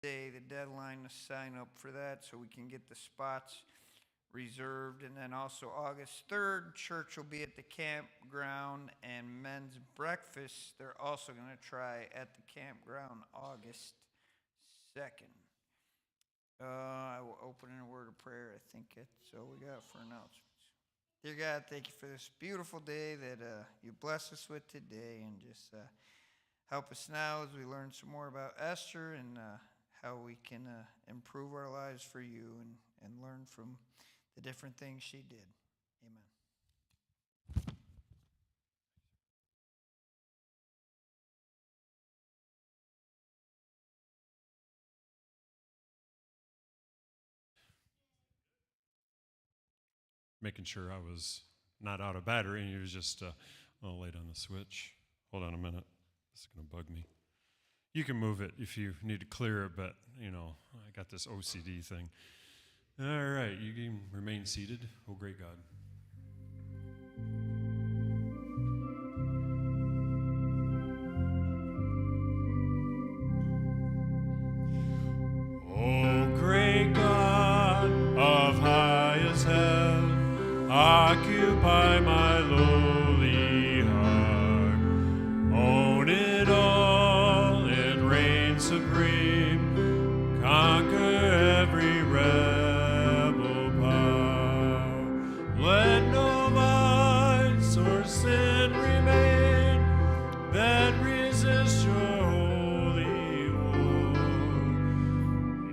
Day, the deadline to sign up for that so we can get the spots reserved. And then also August 3rd, church will be at the campground and men's breakfast. They're also going to try at the campground August 2nd. I will open in a word of prayer. I think that's all we got for announcements. Dear God, thank you for this beautiful day that you bless us with today, and just help us now as we learn some more about Esther and how we can improve our lives for you and learn from the different things she did. Amen. Making sure I was not out of battery, and he was just late on the switch. Hold on a minute. This is going to bug me. You can move it if you need to clear it, but, I got this OCD thing. All right, you can remain seated. Oh, great God. Oh, great God of highest heaven, occupy my lowly heart. Own it all and reign supreme. Conquer every rebel power. Let no vice or sin remain that resists your holy war.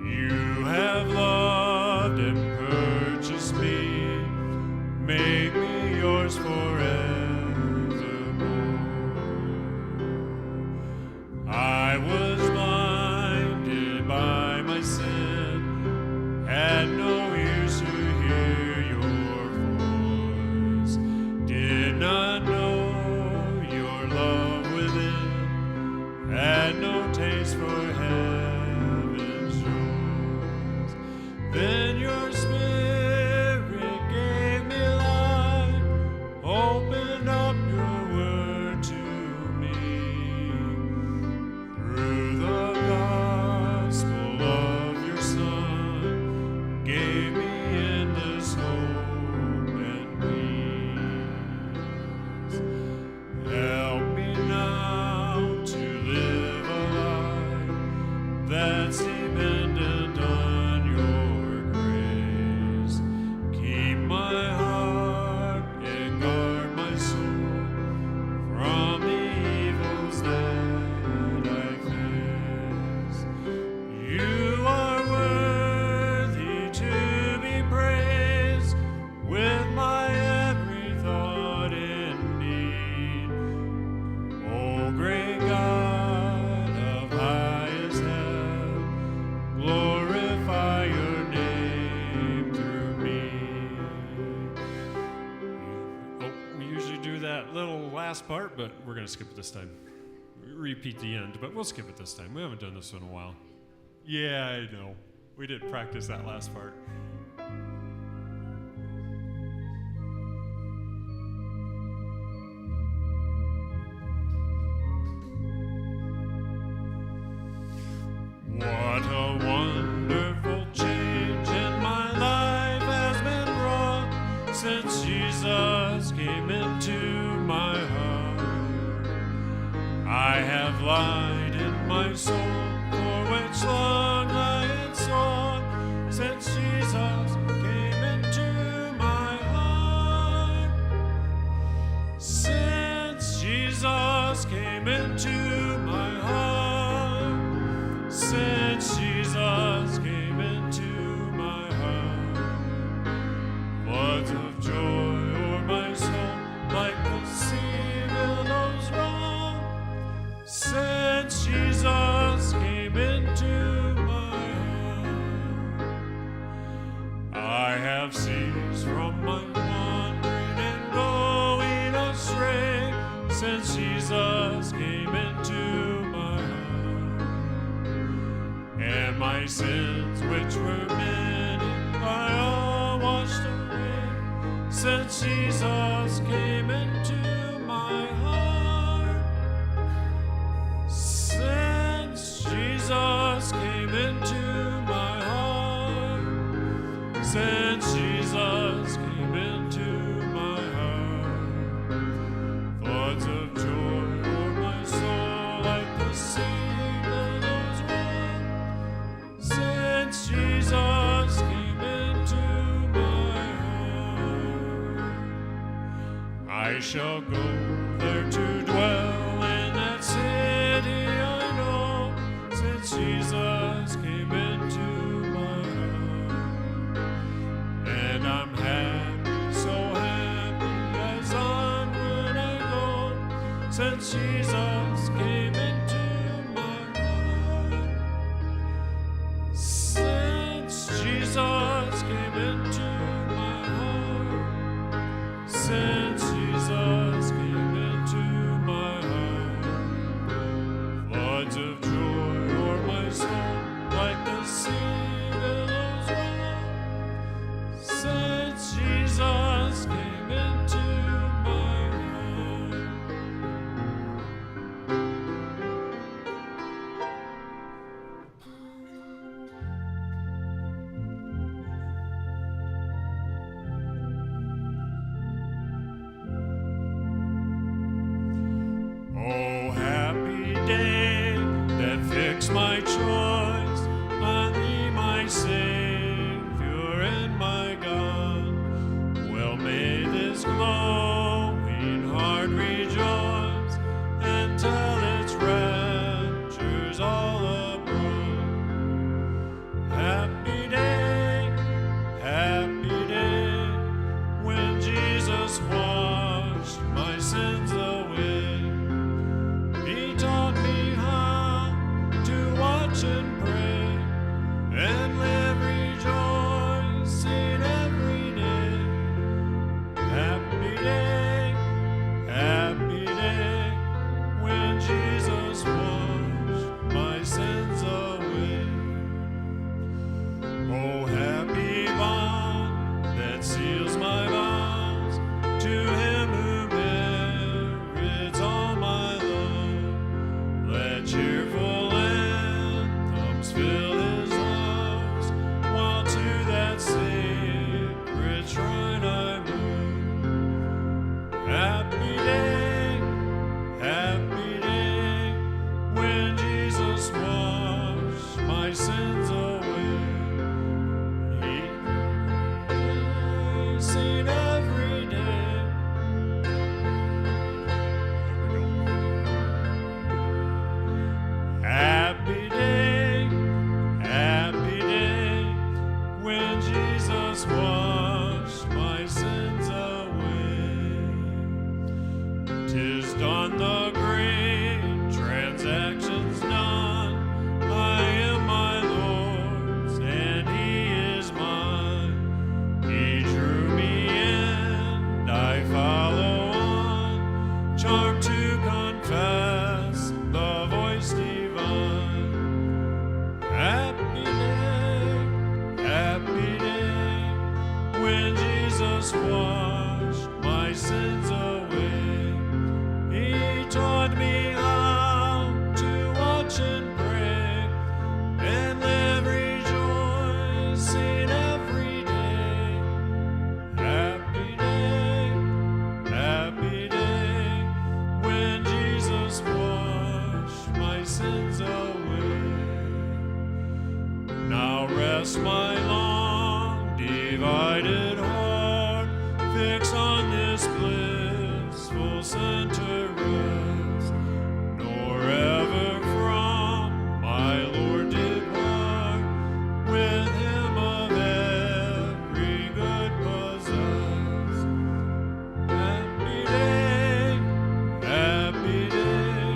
You have loved and purchased me. Make me yours forevermore. I was blinded by my sin, had no ears to hear your voice, did not know your love within, had no taste for heaven's joys. Then your Spirit gave me life, opened up your word to me. Through the gospel of your Son, gave me endless hope and peace. Help me now to live a life that's dependent on your grace. Keep my heart and guard my soul from the evils that I face. You are worthy to be praised with my every thought and deed. O great God of highest heaven, glorify your name through me. We usually do that little last part, but we're going to skip it this time. We repeat the end, but we'll skip it this time. We haven't done this in a while. Yeah, I know. We didn't practice that last part. What a wonderful change in my life has been wrought since Jesus came into my heart. I have light in my soul for which long I had sought since Jesus came into my heart. Since Jesus came into my heart. Since Jesus came into my heart. Floods of joy o'er my soul like the sea billows roll. Since Jesus came into my heart. I have ceased from my wandering and going astray. Since Jesus came into my heart. And my sins, which were many, are all washed away. Since Jesus came into my heart. Since Jesus came into since Jesus came into my heart. Floods of joy o'er my soul like the sea billows roll, since Jesus came into my heart. I shall go there to dwell in that city I know, since Jesus came into my heart. And I'm happy, so happy as onward I go, since Jesus came into my heart. Since Jesus came into my heart. Since Jesus came into my heart. Floods of joy o'er my soul like the sea billows roll, since Jesus came into my heart. Oh, happy day that fixed my choice on thee, my Savior and my God. Well, may this glowing heart rejoice and tell its raptures all abroad. Happy day, when Jesus washed my sins away. He taught me how to watch and pray and live rejoicing every day. Happy day, when Jesus washed my sins away. Oh, happy bond that seals my vows to him who merits all my love. Let cheerful anthems fill his house, while to that sacred shrine I move. Happy day, when Jesus washed my sins away. He seen every day. There we go. Happy day, when Jesus washed my sins away. 'Tis done, the great transaction's done. I am my Lord's, and he is mine. He drew me in, I follow on, charmed to confess the voice divine. Happy day, when Jesus washed my sins away. He taught me how to watch and pray and live rejoicing every day. Happy day, when Jesus washed my sins away. Now rest my long divided heart, fix on this blissful center rest, nor ever from my Lord depart, with him of every good possessed. Happy day,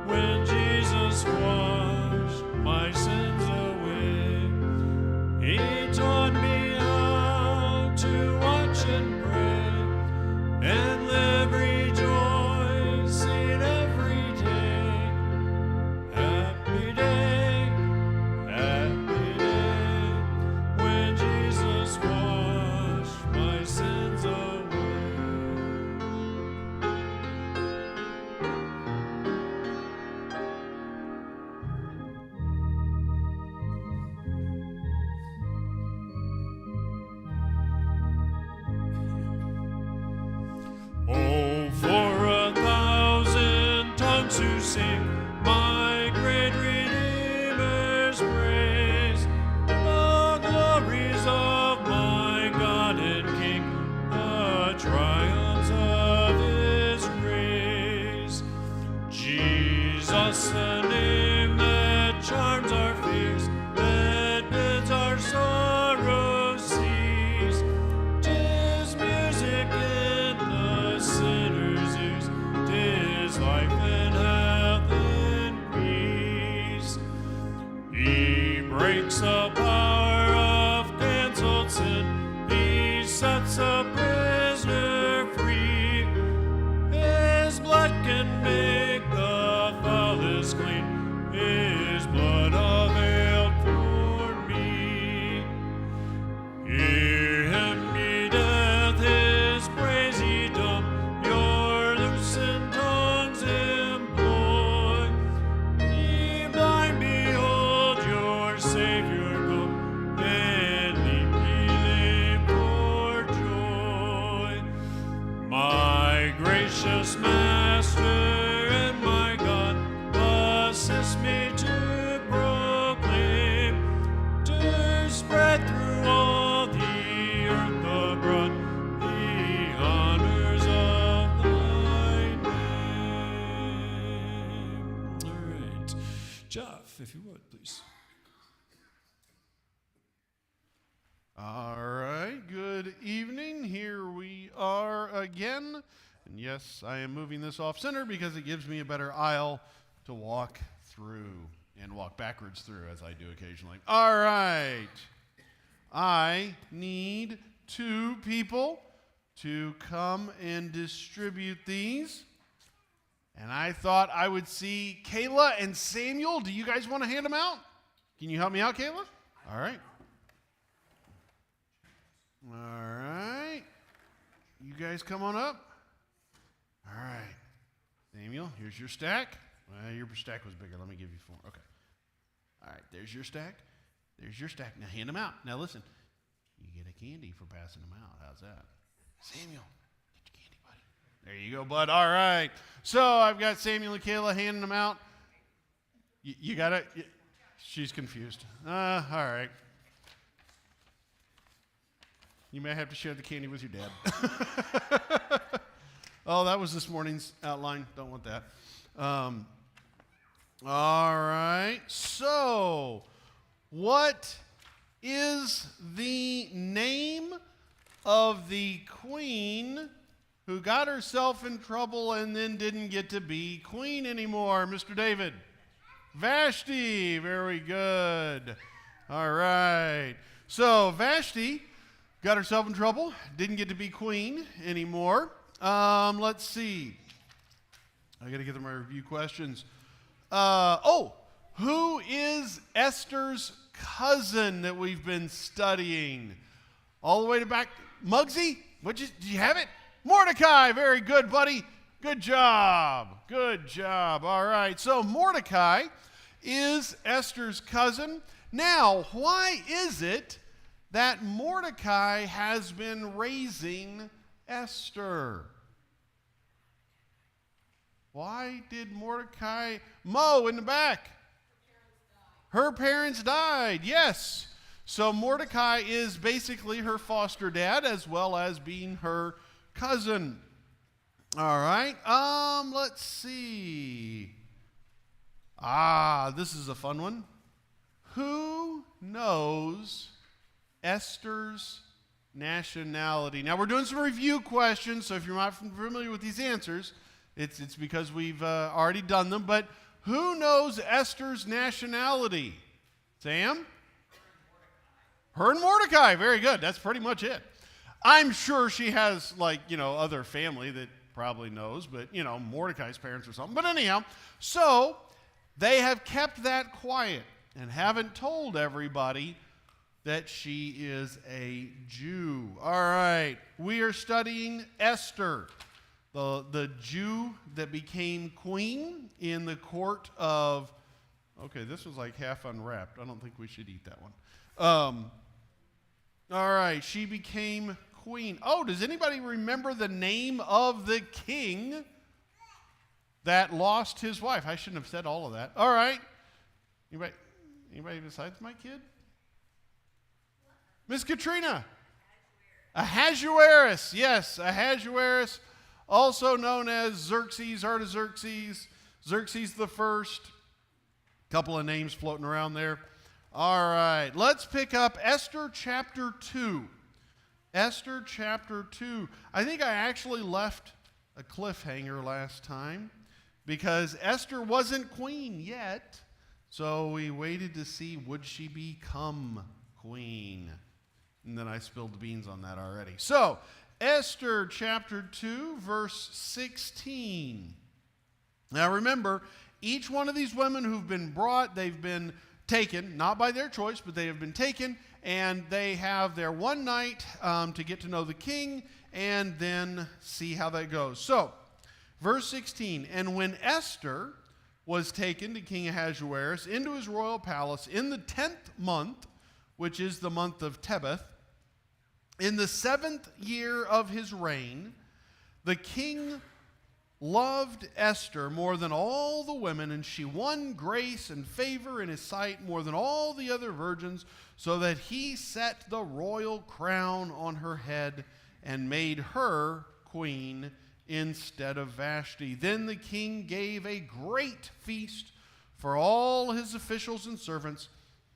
when Jesus washed my sins away. He taught me how to watch and pray and live rejoicing sing my great Redeemer's praise. The glories of my God and King, the triumphs of his grace. Jesus, the name that charms our fears, that bids our sorrows cease. 'Tis music in the sinner's ears, 'tis life and health and peace. He breaks the power of canceled sin, he sets a prisoner free. His blood can make the foulest clean, his blood availed for me. Hear him, ye death, his praise ye dumb, your loosened tongues employ. Ye blind, behold your Savior come, and leap ye lame for joy. My gracious Master and my God, assist me to proclaim, to spread through all the earth abroad the honors of thy name. All right. Jeff, if you would, please. All right, good evening. Here we are again. And yes, I am moving this off center because it gives me a better aisle to walk through and walk backwards through, as I do occasionally. All right. I need 2 people to come and distribute these. And I thought I would see Kayla and Samuel. Do you guys want to hand them out? Can you help me out, Kayla? All right. All right. You guys come on up. All right. Samuel, here's your stack. Well, your stack was bigger. Let me give you 4. Okay. All right. There's your stack. There's your stack. Now hand them out. Now listen. You get a candy for passing them out. How's that? Samuel, get your candy, buddy. There you go, bud. All right. So I've got Samuel and Kayla handing them out. You got it? She's confused. All right. You may have to share the candy with your dad. Oh, that was this morning's outline. Don't want that. All right. So, what is the name of the queen who got herself in trouble and then didn't get to be queen anymore? Mr. David. Vashti. Very good. All right. So, Vashti got herself in trouble, didn't get to be queen anymore. Let's see. I got to get to my review questions. Who is Esther's cousin that we've been studying? All the way to back. Muggsy? Did you have it? Mordecai. Very good, buddy. Good job. Good job. All right. So Mordecai is Esther's cousin. Now, why is it that Mordecai has been raising Esther? Why did Mordecai? Mo in the back. Her parents died. Yes. So Mordecai is basically her foster dad as well as being her cousin. All right. Let's see. This is a fun one. Who knows Esther's nationality? Now, we're doing some review questions, so if you're not familiar with these answers, it's because we've already done them. But who knows Esther's nationality? Sam? Her and Mordecai. Very good. That's pretty much it. I'm sure she has, other family that probably knows, but, Mordecai's parents or something. But anyhow, so they have kept that quiet and haven't told everybody that she is a Jew. All right, we are studying Esther, the Jew that became queen in the court of, okay, this was like half unwrapped. I don't think we should eat that one. All right, she became queen. Oh, does anybody remember the name of the king that lost his wife. I shouldn't have said all of that. All right. Anybody besides my kid? Miss Katrina. Ahasuerus. Yes, Ahasuerus, also known as Xerxes, Artaxerxes, Xerxes the First. Couple of names floating around there. All right, let's pick up Esther chapter 2. Esther chapter 2. I think I actually left a cliffhanger last time because Esther wasn't queen yet. So we waited to see, would she become queen? And then I spilled the beans on that already. So, Esther chapter 2, verse 16. Now remember, each one of these women who've been brought, they've been taken, not by their choice, but they have been taken, and they have their one night to get to know the king and then see how that goes. So, verse 16, and when Esther was taken to King Ahasuerus into his royal palace in the 10th month, which is the month of Tebeth, in the 7th year of his reign, the king loved Esther more than all the women, and she won grace and favor in his sight more than all the other virgins, so that he set the royal crown on her head and made her queen instead of Vashti. Then the king gave a great feast for all his officials and servants.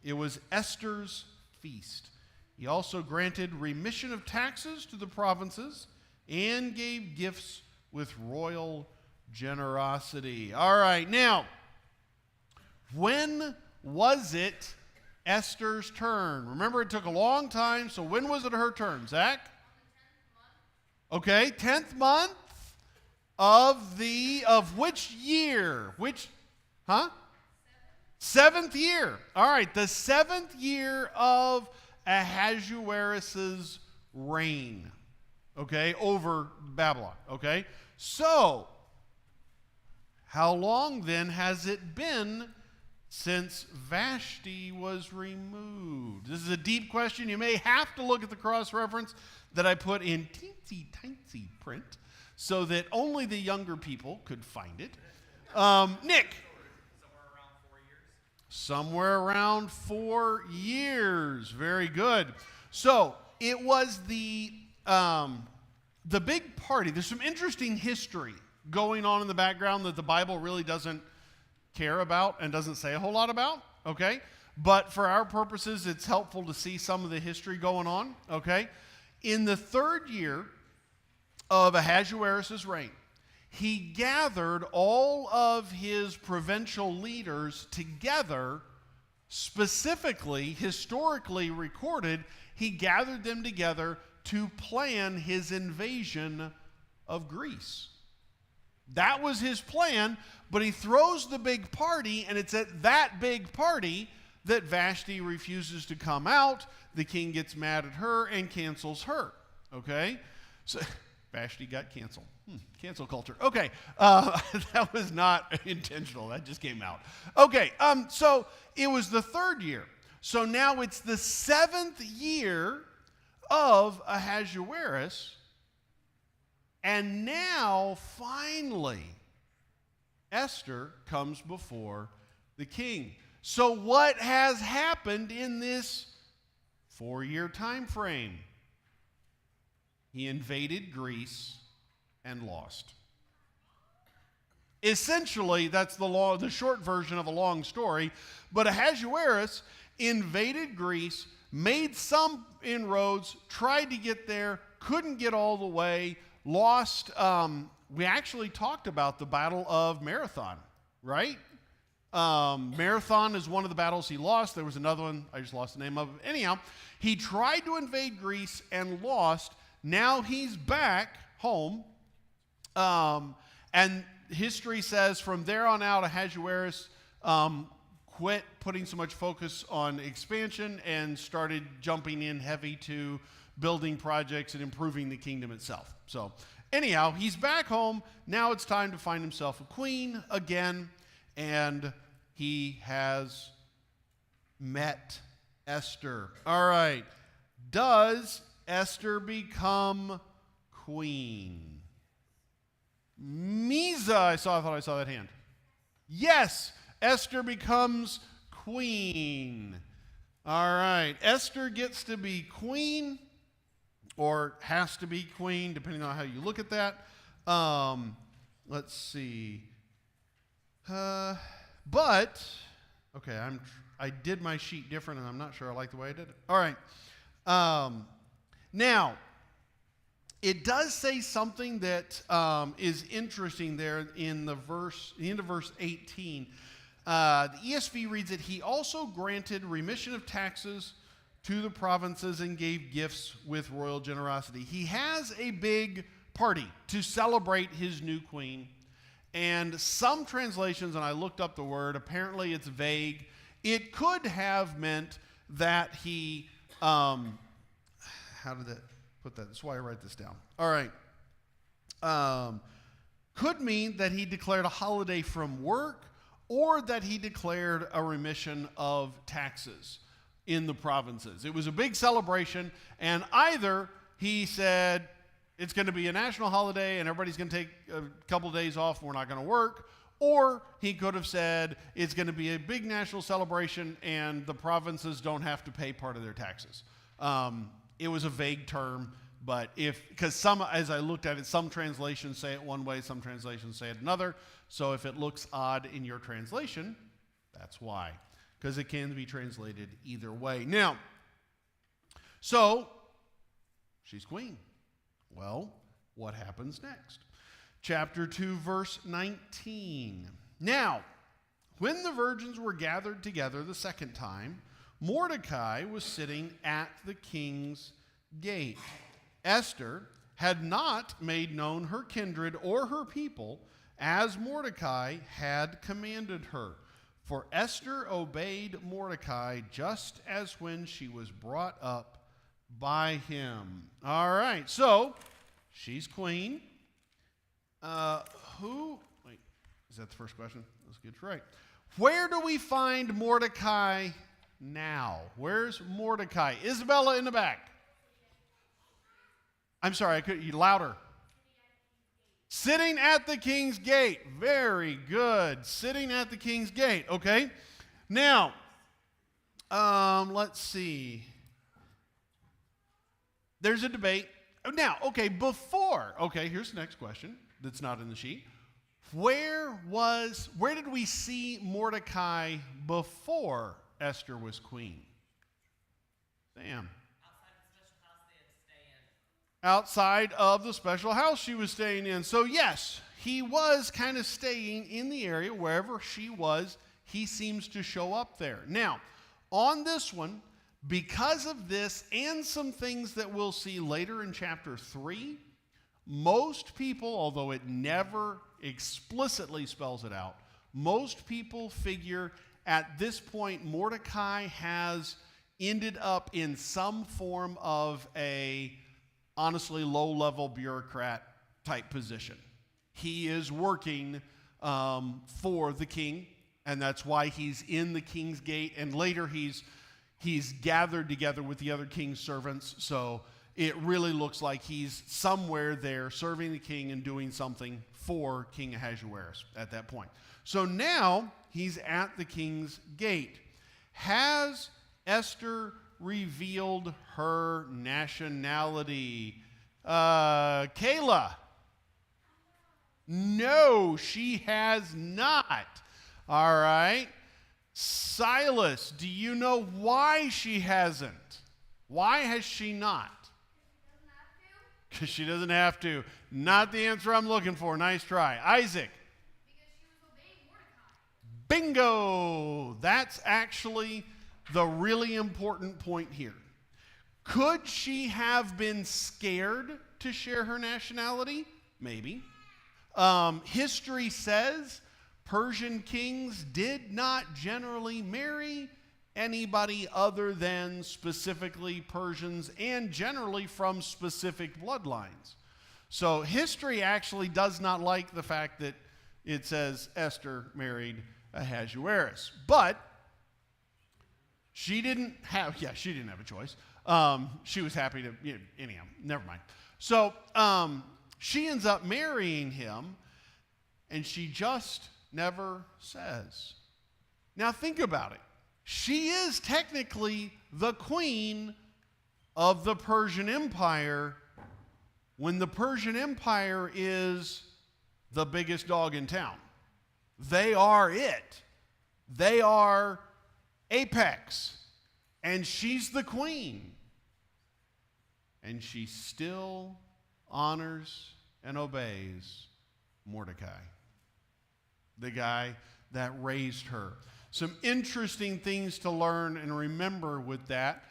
It was Esther's feast. He also granted remission of taxes to the provinces and gave gifts with royal generosity. All right, now, when was it Esther's turn? Remember, it took a long time, so when was it her turn, Zach? Okay, 10th month of which year? Seventh year. All right, the 7th year of Ahasuerus' reign, okay, over Babylon, okay? So, how long then has it been since Vashti was removed? This is a deep question. You may have to look at the cross-reference that I put in teensy-tiny print so that only the younger people could find it. Nick? Somewhere around 4 years. Very good. So it was the big party. There's some interesting history going on in the background that the Bible really doesn't care about and doesn't say a whole lot about, okay? But for our purposes, it's helpful to see some of the history going on, okay? In the 3rd year of Ahasuerus' reign, he gathered all of his provincial leaders together, specifically, historically recorded, he gathered them together to plan his invasion of Greece. That was his plan, but he throws the big party, and it's at that big party that Vashti refuses to come out. The king gets mad at her and cancels her, okay? So Vashti got canceled. Cancel culture. Okay, that was not intentional. That just came out. Okay, so it was the 3rd year. So now it's the 7th year of Ahasuerus, and now finally Esther comes before the king. So what has happened in this 4-year time frame? He invaded Greece and lost. Essentially, that's the short version of a long story. But Ahasuerus invaded Greece, made some inroads, tried to get there, couldn't get all the way, lost. We actually talked about the Battle of Marathon, right? Marathon is one of the battles he lost. There was another one, I just lost the name of it. Anyhow, he tried to invade Greece and lost. Now he's back home. And history says from there on out, Ahasuerus quit putting so much focus on expansion and started jumping in heavy to building projects and improving the kingdom itself. So anyhow, he's back home. Now it's time to find himself a queen again. And he has met Esther. All right. Does Esther become queen? Misa, I thought I saw that hand. Yes, Esther becomes queen. All right, Esther gets to be queen, or has to be queen, depending on how you look at that. Let's see. But, okay, I did my sheet different, and I'm not sure I like the way I did it. All right. Now, it does say something that is interesting there in the end of verse 18. The ESV reads it, he also granted remission of taxes to the provinces and gave gifts with royal generosity. He has a big party to celebrate his new queen. And some translations, and I looked up the word, apparently it's vague. It could have meant that he, how did that put that? That's why I write this down. All right. Could mean that he declared a holiday from work, or that he declared a remission of taxes in the provinces. It was a big celebration, and either he said it's going to be a national holiday and everybody's going to take a couple days off and we're not going to work, or he could have said it's going to be a big national celebration and the provinces don't have to pay part of their taxes. It was a vague term, but because some, as I looked at it, some translations say it one way, some translations say it another. So if it looks odd in your translation, that's why. Because it can be translated either way. Now, so she's queen. Well, what happens next? Chapter 2, verse 19. Now, when the virgins were gathered together the second time, Mordecai was sitting at the king's gate. Esther had not made known her kindred or her people, as Mordecai had commanded her. For Esther obeyed Mordecai just as when she was brought up by him. All right, so she's queen. Wait, is that the first question? Let's get right. Where do we find Mordecai now? Where's Mordecai? Isabella in the back. I'm sorry, you louder. Sitting at the king's gate. Very good. Sitting at the king's gate. Okay. Now, let's see. There's a debate. Now, okay, here's the next question that's not in the sheet. Where did we see Mordecai before Esther was queen? Sam. Outside of the special house she was staying in. So yes, he was kind of staying in the area. Wherever she was, he seems to show up there. Now, on this one, because of this and some things that we'll see later in chapter 3, most people, although it never explicitly spells it out, most people figure at this point Mordecai has ended up in some form of a honestly low-level bureaucrat type position. He is working for the king, and that's why he's in the king's gate, and later he's gathered together with the other king's servants, so it really looks like he's somewhere there serving the king and doing something for King Ahasuerus at that point. So now he's at the king's gate. Has Esther revealed her nationality? Kayla? No, she has not. All right. Silas, do you know why she hasn't? Why has she not? Because she doesn't have to. Not the answer I'm looking for. Nice try. Isaac? Because she was obeying Mordecai. Bingo! That's actually the really important point here. Could she have been scared to share her nationality? Maybe. History says Persian kings did not generally marry anybody other than specifically Persians and generally from specific bloodlines. So history actually does not like the fact that it says Esther married Ahasuerus. But she didn't have a choice. She was happy to, anyhow, never mind. So she ends up marrying him, and she just never says. Now think about it. She is technically the queen of the Persian Empire when the Persian Empire is the biggest dog in town. They are it. They are apex. And she's the queen. And she still honors and obeys Mordecai, the guy that raised her. Some interesting things to learn and remember with that.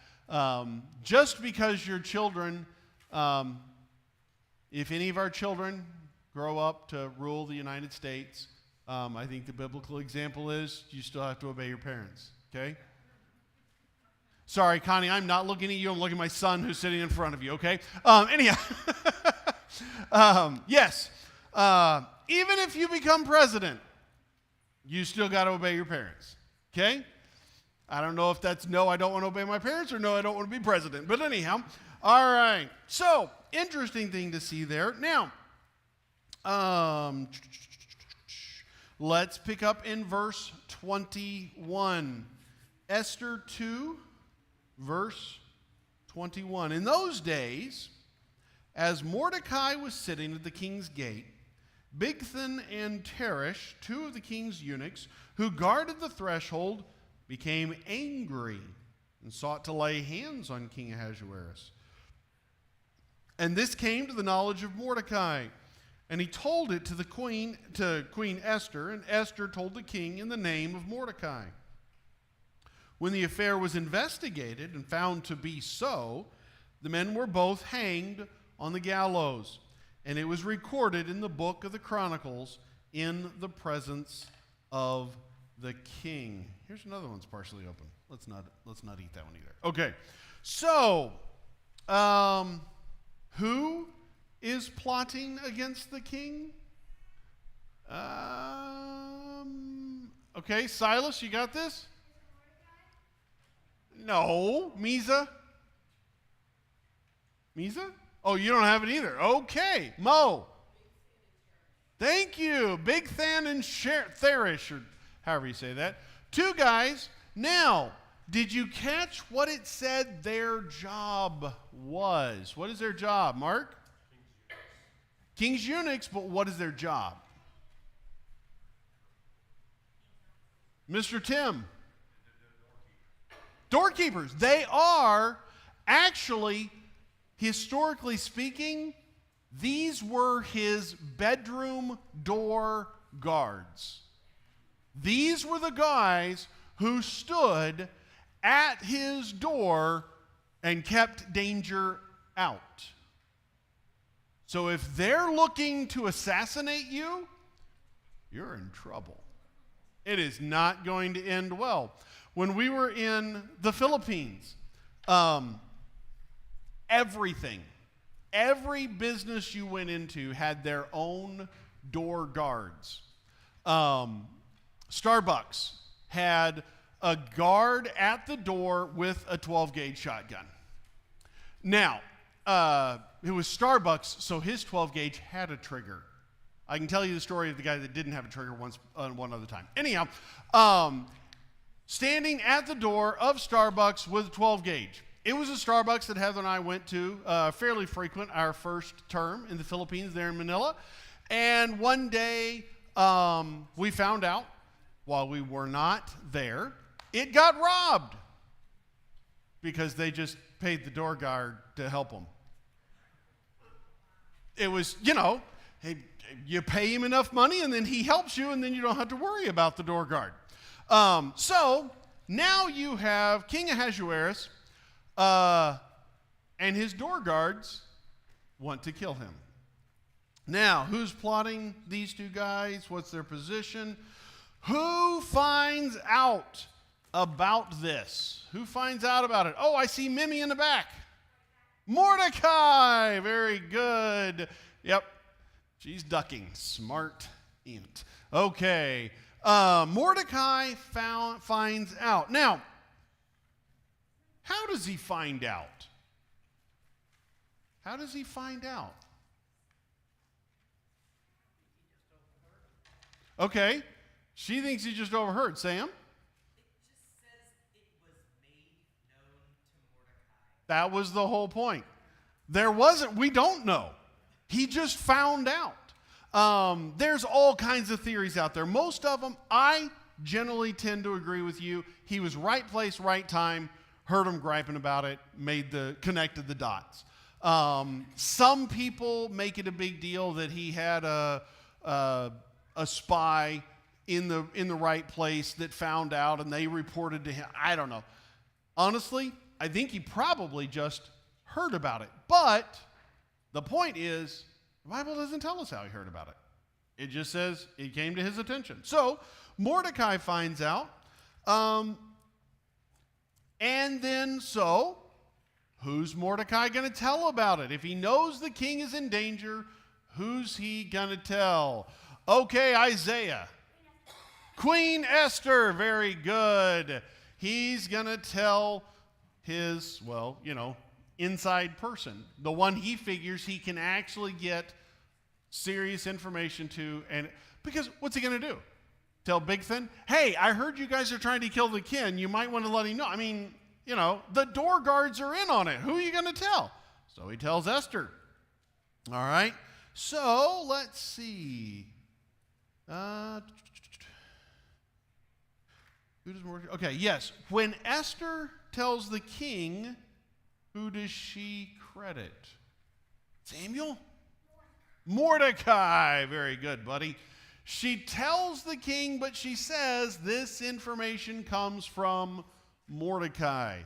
Just because your children, if any of our children grow up to rule the United States, I think the biblical example is you still have to obey your parents, okay? Sorry, Connie, I'm not looking at you. I'm looking at my son who's sitting in front of you, okay? Anyhow, yes, even if you become president, you still got to obey your parents, okay? I don't know if that's no, I don't want to obey my parents, or no, I don't want to be president. But anyhow, all right. So, interesting thing to see there. Now, let's pick up in verse 21. Esther 2, verse 21. In those days, as Mordecai was sitting at the king's gate, Bigthan and Teresh, two of the king's eunuchs, who guarded the threshold, became angry and sought to lay hands on King Ahasuerus. And this came to the knowledge of Mordecai, and he told it to Queen Esther, and Esther told the king in the name of Mordecai. When the affair was investigated and found to be so, the men were both hanged on the gallows, and it was recorded in the book of the Chronicles in the presence of the king. Here's another one's partially open. Let's not eat that one either. Okay, so who is plotting against the king? Okay, Silas, you got this? No, Misa? Misa? Oh, you don't have it either. Okay, Mo. Thank you. Bigthan and Therish, or however you say that. Two guys. Now, did you catch what it said their job was? What is their job, Mark? King's eunuchs, but what is their job? Mr. Tim. Doorkeepers. They are actually, historically speaking, these were his bedroom door guards. These were the guys who stood at his door and kept danger out. So if they're looking to assassinate you, you're in trouble. It is not going to end well. When we were in the Philippines, every business you went into had their own door guards. Starbucks had a guard at the door with a 12-gauge shotgun. Now, it was Starbucks, so his 12-gauge had a trigger. I can tell you the story of the guy that didn't have a trigger one other time. Anyhow, standing at the door of Starbucks with a 12-gauge. It was a Starbucks that Heather and I went to fairly frequent our first term in the Philippines there in Manila. And one day we found out, while we were not there, it got robbed because they just paid the door guard to help them. It was, hey, you pay him enough money and then he helps you and then you don't have to worry about the door guard. So now you have King Ahasuerus and his door guards want to kill him. Now, who's plotting these two guys? What's their position? Who finds out about this? Who finds out about it? Oh, I see Mimi in the back. Mordecai. Very good. Yep. She's ducking. Smart ant. Okay. Mordecai finds out. Now, how does he find out? How does he find out? Okay. She thinks he just overheard. Sam? That was the whole point. We don't know. He just found out. There's all kinds of theories out there. Most of them, I generally tend to agree with you. He was right place, right time, heard him griping about it, connected the dots. Some people make it a big deal that he had a spy in the right place that found out and they reported to him. I don't know. Honestly, I think he probably just heard about it. But the point is, the Bible doesn't tell us how he heard about it. It just says it came to his attention. So Mordecai finds out. And then who's Mordecai going to tell about it? If he knows the king is in danger, who's he going to tell? Okay, Isaiah. Queen Esther, very good. He's going to tell his, inside person, the one he figures he can actually get serious information to. And because what's he going to do? Tell Bigthan, hey, I heard you guys are trying to kill the king. You might want to let him know. I mean, the door guards are in on it. Who are you going to tell? So he tells Esther. All right. So let's see. Who does Mordecai? Okay, yes. When Esther tells the king, who does she credit? Samuel? Mordecai. Very good, buddy. She tells the king, but she says this information comes from Mordecai,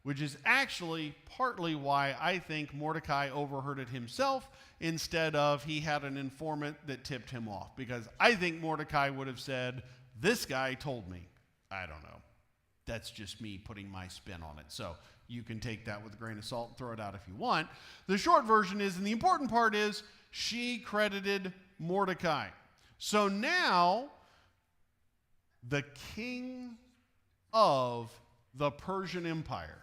which is actually partly why I think Mordecai overheard it himself instead of he had an informant that tipped him off. Because I think Mordecai would have said, this guy told me. I don't know. That's just me putting my spin on it. So you can take that with a grain of salt and throw it out if you want. The short version is, and the important part is, she credited Mordecai. So now, the king of the Persian Empire,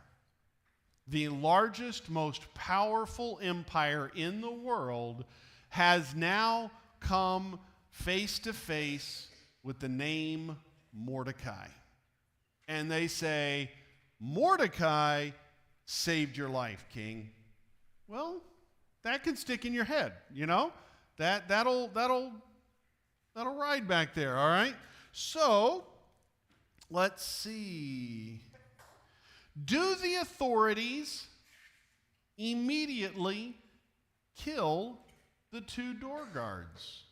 the largest, most powerful empire in the world, has now come face to face with the name Mordecai. And they say, Mordecai saved your life, king. Well, that can stick in your head, That'll ride back there, all right? So, let's see. Do the authorities immediately kill the two door guards?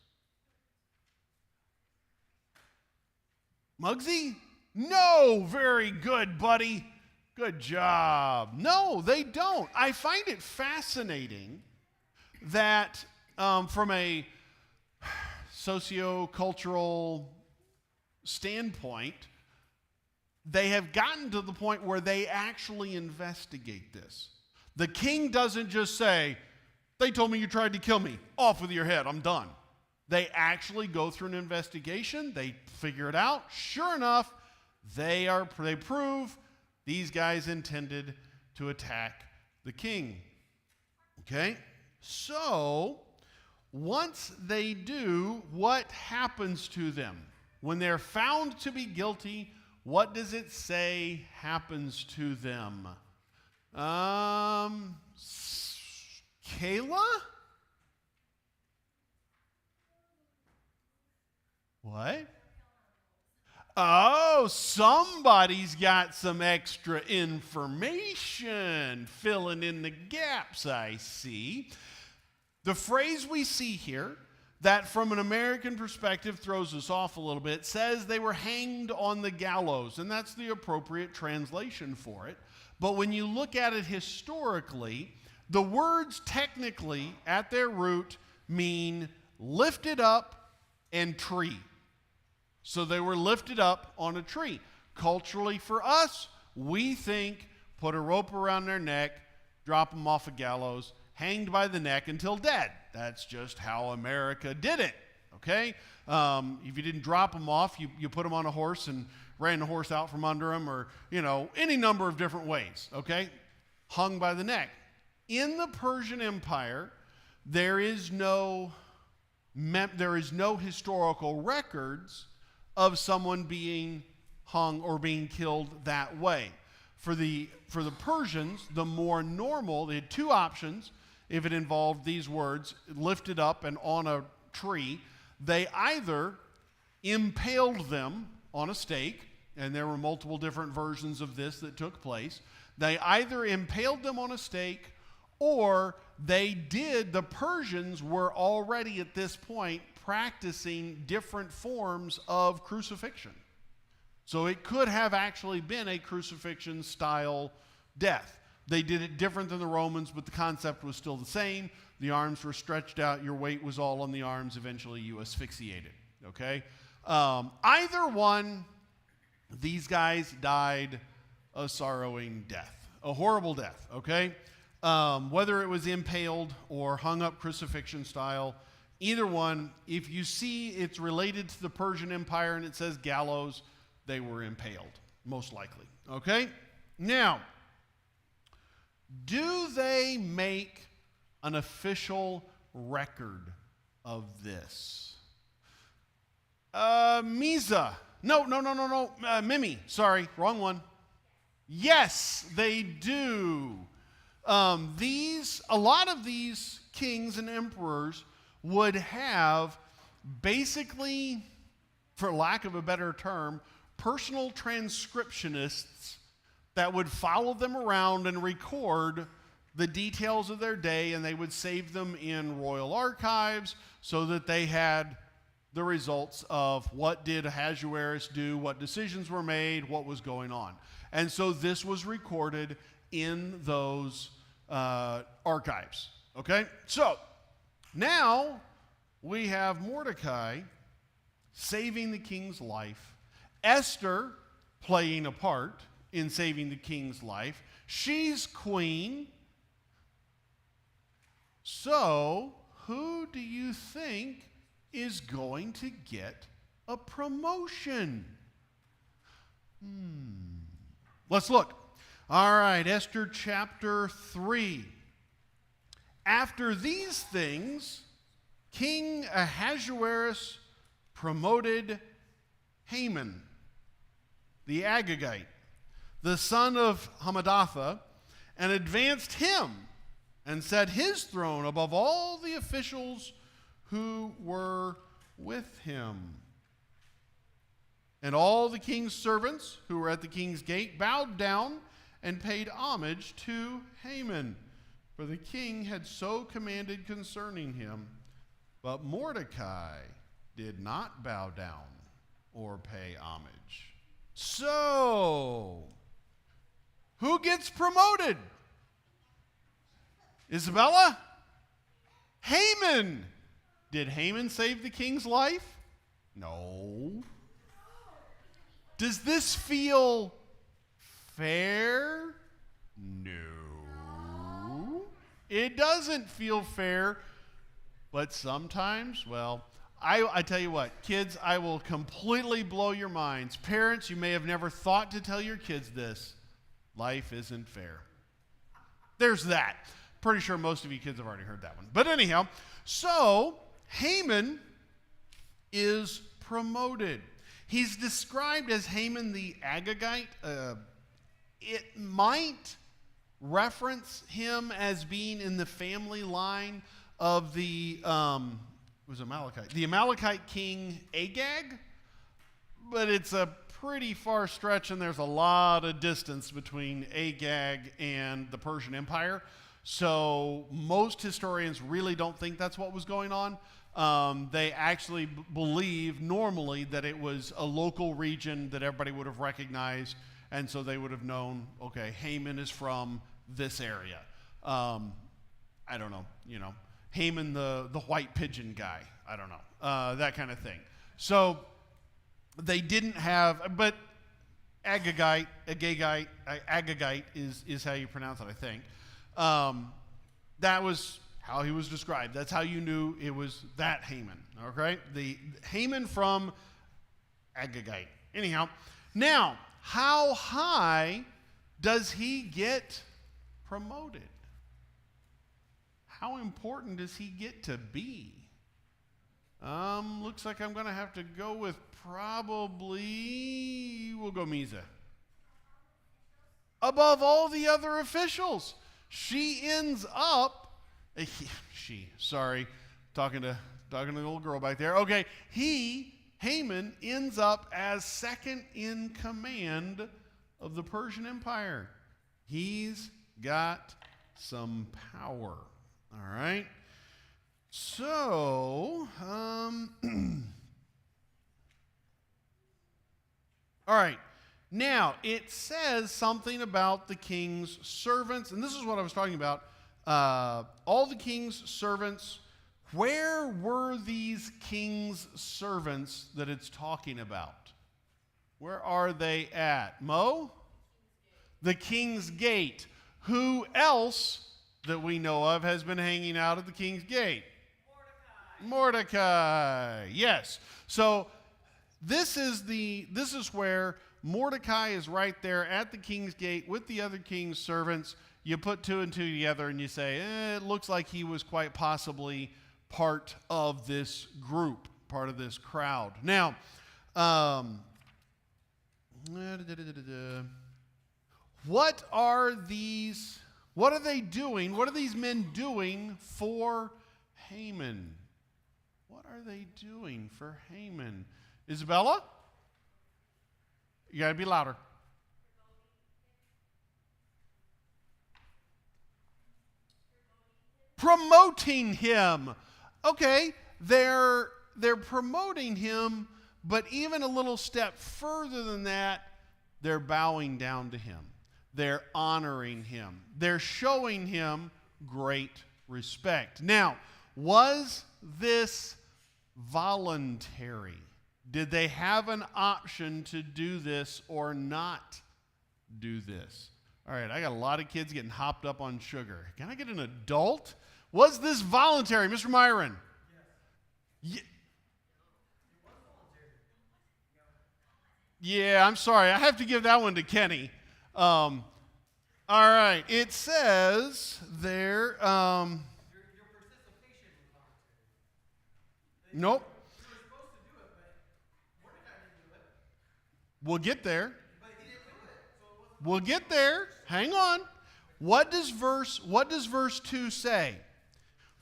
Muggsy? No, very good, buddy. Good job. No, they don't. I find it fascinating that from a socio-cultural standpoint, they have gotten to the point where they actually investigate this. The king doesn't just say, they told me you tried to kill me. Off with your head. I'm done. They actually go through an investigation. They figure it out. Sure enough, they prove these guys intended to attack the king. Okay? So, once they do, what happens to them? When they're found to be guilty, what does it say happens to them? Kayla? What? Oh, somebody's got some extra information filling in the gaps, I see. The phrase we see here that from an American perspective throws us off a little bit says they were hanged on the gallows, and that's the appropriate translation for it. But when you look at it historically, the words technically at their root mean lifted up and tree. So they were lifted up on a tree. Culturally for us, we think put a rope around their neck, drop them off a gallows, hanged by the neck until dead. That's just how America did it, okay? If you didn't drop them off, you put them on a horse and ran the horse out from under them, or, any number of different ways, okay? Hung by the neck. In the Persian Empire, there is no there is no historical records of someone being hung or being killed that way. For the Persians, the more normal, they had two options if it involved these words, lifted up and on a tree. They either impaled them on a stake, and there were multiple different versions of this that took place. They either impaled them on a stake, or the Persians were already at this point practicing different forms of crucifixion. So it could have actually been a crucifixion style death. They did it different than the Romans, but the concept was still the same. The arms were stretched out, your weight was all on the arms, eventually you asphyxiated, okay? Either one, these guys died a sorrowing death, a horrible death, okay? Whether it was impaled or hung up crucifixion style, either one, if you see it's related to the Persian Empire and it says gallows, they were impaled, most likely, okay? Now, do they make an official record of this? Mimi, sorry, wrong one. Yes, they do. A lot of these kings and emperors would have basically, for lack of a better term, personal transcriptionists that would follow them around and record the details of their day, and they would save them in royal archives so that they had the results of what did Ahasuerus do, what decisions were made, what was going on. And so this was recorded in those archives. Okay? So now we have Mordecai saving the king's life, Esther playing a part in saving the king's life. She's queen. So, who do you think is going to get a promotion? Let's look. All right, Esther chapter 3. After these things, King Ahasuerus promoted Haman, the Agagite, the son of Hammedatha, and advanced him and set his throne above all the officials who were with him. And all the king's servants who were at the king's gate bowed down and paid homage to Haman, for the king had so commanded concerning him. But Mordecai did not bow down or pay homage. So, who gets promoted? Isabella? Haman. Did Haman save the king's life? No. Does this feel fair? No. It doesn't feel fair, but sometimes, well, I tell you what, kids, I will completely blow your minds. Parents, you may have never thought to tell your kids this. Life isn't fair. There's that. Pretty sure most of you kids have already heard that one. But anyhow, so Haman is promoted. He's described as Haman the Agagite. It might reference him as being in the family line of the Amalekite king Agag, but it's a pretty far stretch, and there's a lot of distance between Agag and the Persian Empire. So most historians really don't think that's what was going on. They actually believe normally that it was a local region that everybody would have recognized, and so they would have known, okay, Haman is from this area. I don't know, Haman the white pigeon guy, I don't know, that kind of thing. So they didn't have, but Agagite is how you pronounce it, I think. That was how he was described. That's how you knew it was that Haman, okay? The Haman from Agagite. Anyhow, now, how high does he get promoted? How important does he get to be? Looks like I'm going to have to go with we'll go Misa. Above all the other officials. She ends up, talking to the little girl back there. Okay, Haman ends up as second in command of the Persian Empire. He's got some power. All right. So, all right. Now, it says something about the king's servants, and this is what I was talking about. All the king's servants, where were these king's servants that it's talking about? Where are they at? Mo? The king's gate. Who else that we know of has been hanging out at the king's gate? Mordecai. Yes. So this is where Mordecai is right there at the king's gate with the other king's servants. You put two and two together and you say, it looks like he was quite possibly part of this group, part of this crowd. Now, what are they doing? What are these men doing for Haman? What are they doing for Haman? Isabella? You got to be louder. Promoting him. Okay, they're promoting him, but even a little step further than that, they're bowing down to him. They're honoring him. They're showing him great respect. Now, was this voluntary? Did they have an option to do this or not do this? All right, I got a lot of kids getting hopped up on sugar. Can I get an adult? Was this voluntary, Mr. Myron? Yes. Yeah, I'm sorry. I have to give that one to Kenny. All right, it says there. Your participation was voluntary. Nope. You were supposed to do it, but Mordecai didn't do it. We'll get there. But he didn't do it, so it wasn't. We'll get there. Hang on. What does verse 2 say?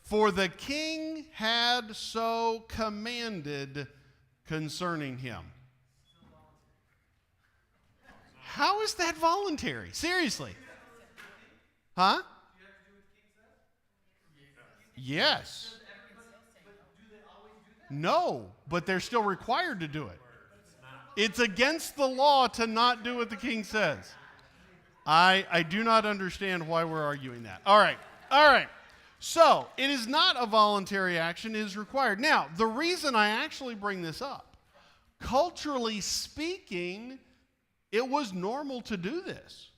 For the king had so commanded concerning him. How is that voluntary? Seriously. Huh? Yes. No, but they're still required to do it. It's against the law to not do what the king says. I do not understand why we're arguing that. All right. So, it is not a voluntary action, it is required. Now, the reason I actually bring this up, culturally speaking, it was normal to do this.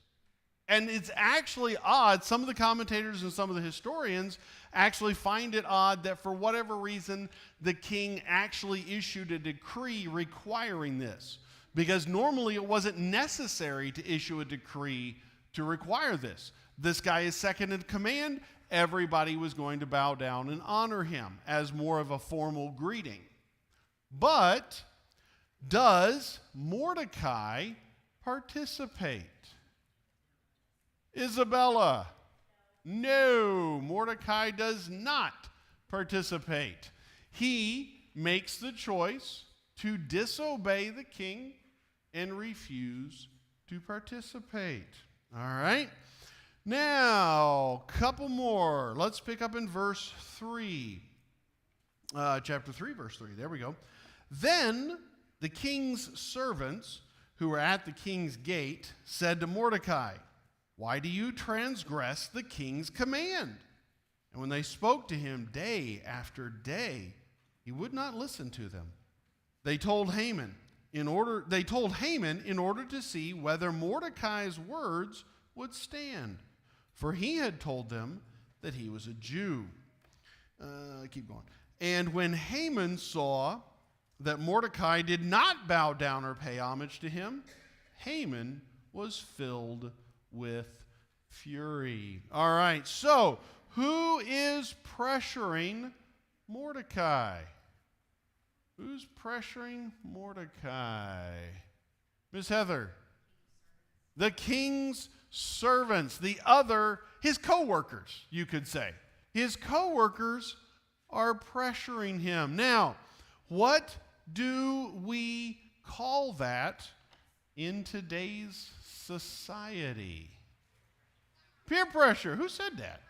And it's actually odd. Some of the commentators and some of the historians actually find it odd that for whatever reason, the king actually issued a decree requiring this. Because normally it wasn't necessary to issue a decree to require this. This guy is second in command. Everybody was going to bow down and honor him as more of a formal greeting. But does Mordecai participate? Isabella? No, Mordecai does not participate. He makes the choice to disobey the king and refuse to participate. All right? Now, couple more. Let's pick up in verse 3. Chapter 3, verse 3. There we go. Then the king's servants who were at the king's gate said to Mordecai, "Why do you transgress the king's command?" And when they spoke to him day after day, he would not listen to them. They told Haman in order to see whether Mordecai's words would stand, for he had told them that he was a Jew. Keep going. And when Haman saw that Mordecai did not bow down or pay homage to him, Haman was filled with fury. All right, so who is pressuring Mordecai? Who's pressuring Mordecai? Miss Heather. The king's servants. His co-workers, you could say. His co-workers are pressuring him. Now, what do we call that in today's society? Peer pressure. Who said that?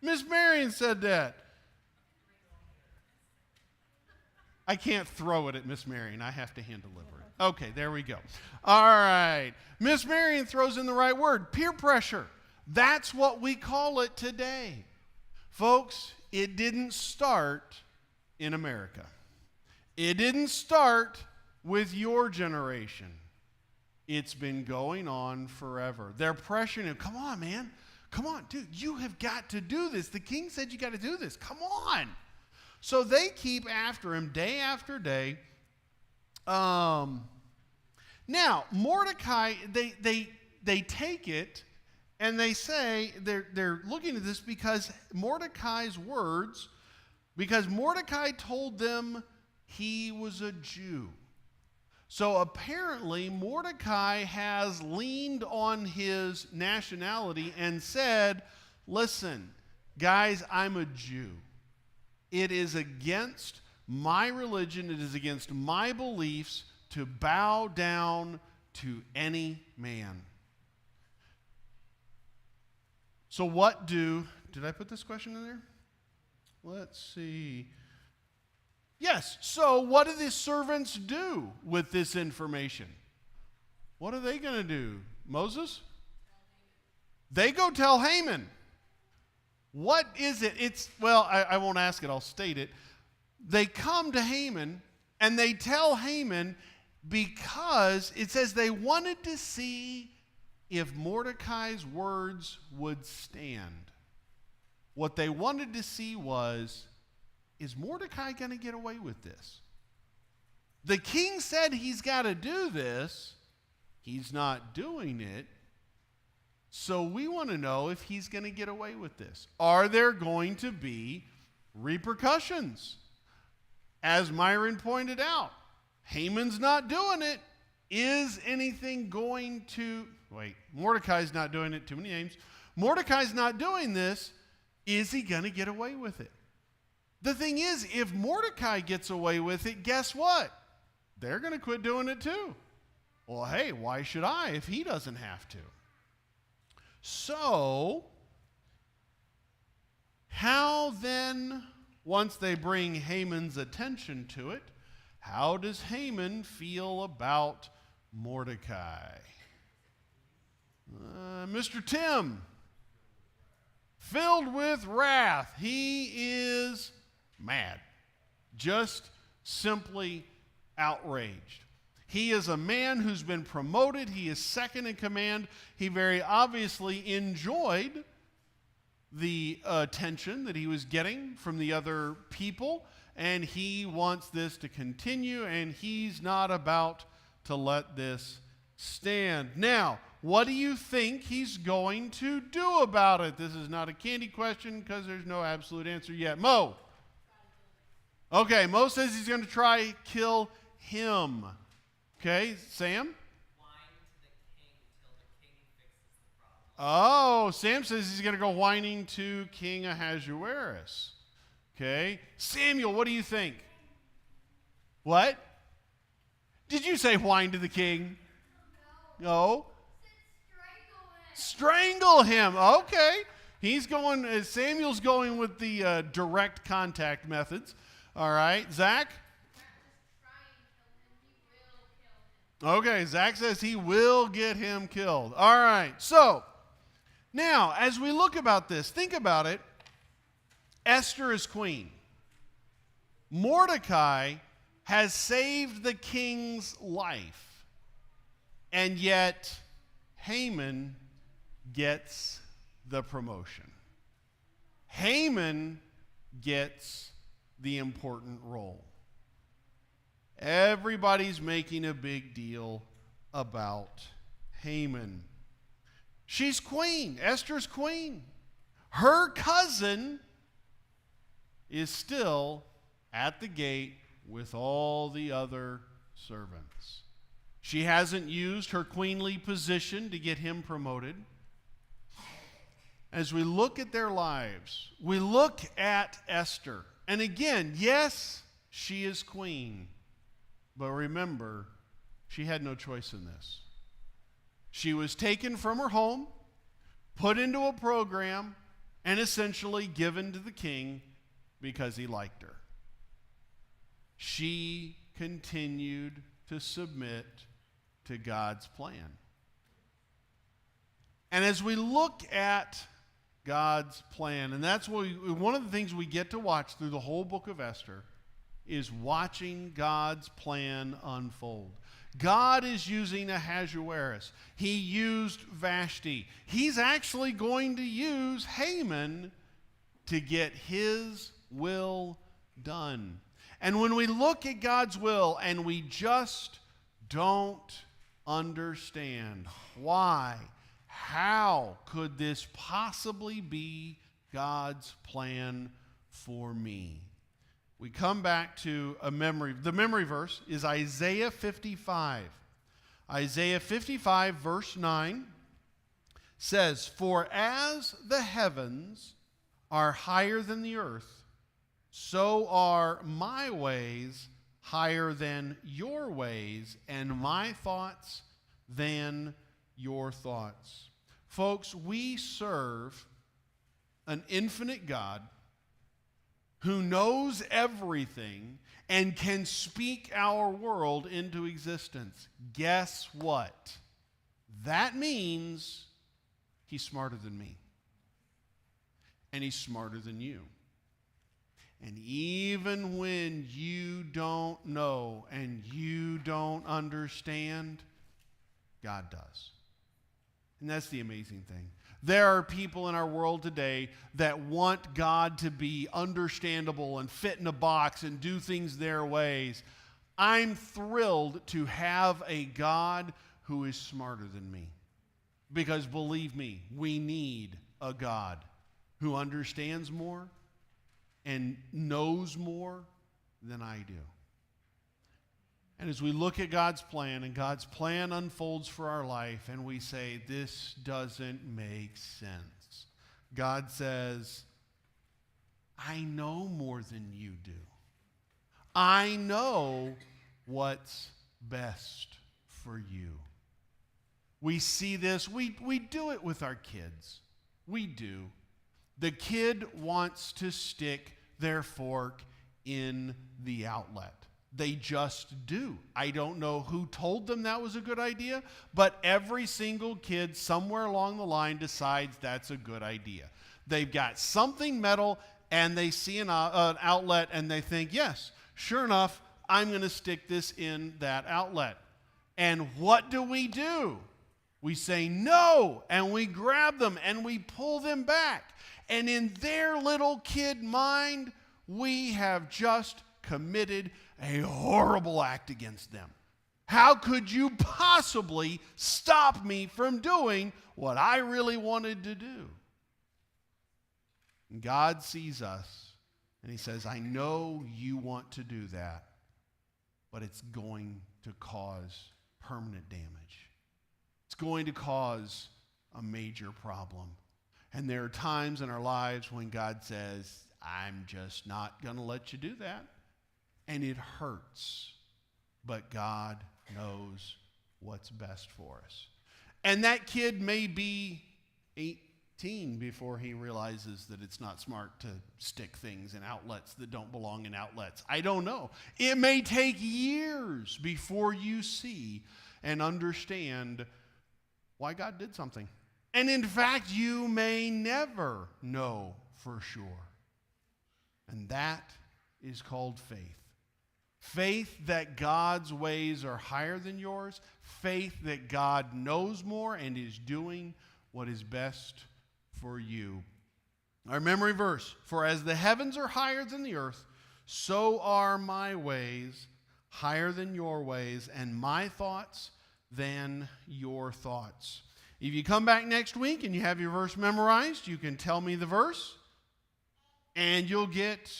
Miss Marion said that. I can't throw it at Miss Marion. I have to hand deliver it. Okay, there we go. All right. Miss Marion throws in the right word. Peer pressure. That's what we call it today. Folks, it didn't start in America. It didn't start with your generation. It's been going on forever. They're pressuring him. Come on, man. Come on, dude. You have got to do this. The king said you got to do this. Come on. So they keep after him day after day. Now, Mordecai, they take it and they say, they're looking at this because Mordecai told them he was a Jew. So apparently Mordecai has leaned on his nationality and said, listen, guys, I'm a Jew. It is against my religion, it is against my beliefs to bow down to any man. So did I put this question in there? Let's see. Yes, so what do the servants do with this information? What are they going to do? Moses? They go tell Haman. What is it? I won't ask it, I'll state it. They come to Haman and they tell Haman because it says they wanted to see if Mordecai's words would stand. What they wanted to see was, is Mordecai going to get away with this? The king said he's got to do this. He's not doing it. So we want to know if he's going to get away with this. Are there going to be repercussions? As Myron pointed out, Haman's not doing it. Is anything going to... Mordecai's not doing it. Too many names. Mordecai's not doing this. Is he going to get away with it? The thing is, if Mordecai gets away with it, guess what? They're going to quit doing it too. Well, hey, why should I if he doesn't have to? So, how then, once they bring Haman's attention to it, how does Haman feel about Mordecai? Mr. Tim, filled with wrath. He is mad, just simply outraged. He is a man who's been promoted. He is second in command. He very obviously enjoyed the attention that he was getting from the other people, and he wants this to continue, and he's not about to let this stand. Now, what do you think he's going to do about it? This is not a candy question because there's no absolute answer yet. Mo. Okay, Mo says he's going to try kill him. Okay, Sam? Oh, Sam says he's going to go whining to King Ahasuerus. Okay. Samuel, what do you think? What? Did you say whine to the king? No. Strangle him. Okay. Samuel's going with the direct contact methods. All right. Zach? Okay, Zach says he will get him killed. All right. So, now, as we look about this, think about it. Esther is queen. Mordecai has saved the king's life. And yet, Haman gets the promotion. Haman gets the important role. Everybody's making a big deal about Haman. She's queen. Esther's queen. Her cousin is still at the gate with all the other servants. She hasn't used her queenly position to get him promoted. As we look at their lives, we look at Esther. And again, yes, she is queen. But remember, she had no choice in this. She was taken from her home, put into a program, and essentially given to the king because he liked her. She continued to submit to God's plan. And as we look at God's plan, and that's one of the things we get to watch through the whole book of Esther, is watching God's plan unfold. God is using Ahasuerus. He used Vashti. He's actually going to use Haman to get his will done. And when we look at God's will and we just don't understand why, how could this possibly be God's plan for me? We come back to a memory. The memory verse is Isaiah 55. Isaiah 55, verse 9 says, "For as the heavens are higher than the earth, so are my ways higher than your ways, and my thoughts than your thoughts." Folks, we serve an infinite God who knows everything and can speak our world into existence. Guess what? That means he's smarter than me. And he's smarter than you. And even when you don't know and you don't understand, God does. And that's the amazing thing. There are people in our world today that want God to be understandable and fit in a box and do things their ways. I'm thrilled to have a God who is smarter than me. Because believe me, we need a God who understands more and knows more than I do. And as we look at God's plan, and God's plan unfolds for our life, and we say, this doesn't make sense, God says, I know more than you do. I know what's best for you. We see this. We do it with our kids. We do. The kid wants to stick their fork in the outlet. They just do. I don't know who told them that was a good idea, but every single kid somewhere along the line decides that's a good idea. They've got something metal and they see an outlet and they think, yes, sure enough, I'm going to stick this in that outlet. And what do? We say no, and we grab them and we pull them back. And in their little kid mind, we have just committed a horrible act against them. How could you possibly stop me from doing what I really wanted to do? And God sees us and he says, I know you want to do that, but it's going to cause permanent damage. It's going to cause a major problem. And there are times in our lives when God says, I'm just not going to let you do that. And it hurts, but God knows what's best for us. And that kid may be 18 before he realizes that it's not smart to stick things in outlets that don't belong in outlets. I don't know. It may take years before you see and understand why God did something. And in fact, you may never know for sure. And that is called faith. Faith that God's ways are higher than yours. Faith that God knows more and is doing what is best for you. Our memory verse, for as the heavens are higher than the earth, so are my ways higher than your ways, and my thoughts than your thoughts. If you come back next week and you have your verse memorized, you can tell me the verse, and you'll get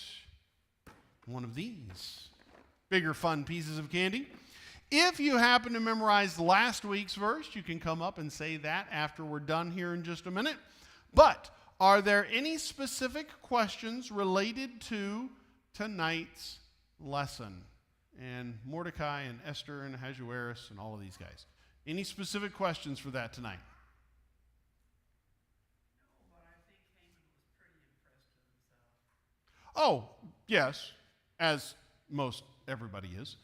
one of these. bigger fun pieces of candy. If you happen to memorize last week's verse, you can come up and say that after we're done here in just a minute. But are there any specific questions related to tonight's lesson? And Mordecai and Esther and Ahasuerus and all of these guys. Any specific questions for that tonight? But I think Haman was pretty impressed with himself. Oh, yes, as most everybody is.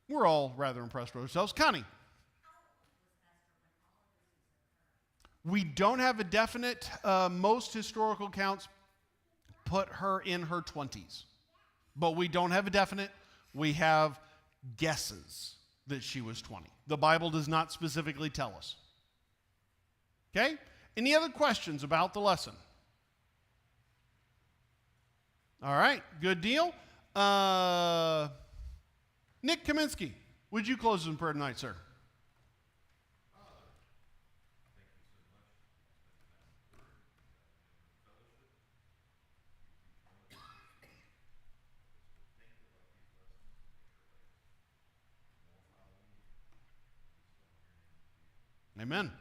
We're all rather impressed with ourselves. Connie? We don't have a definite, most historical accounts put her in her 20s. But we don't have a definite. We have guesses that she was 20. The Bible does not specifically tell us. Okay? Any other questions about the lesson? All right, good deal. Nick Kaminsky, would you close us in prayer tonight, sir? Amen.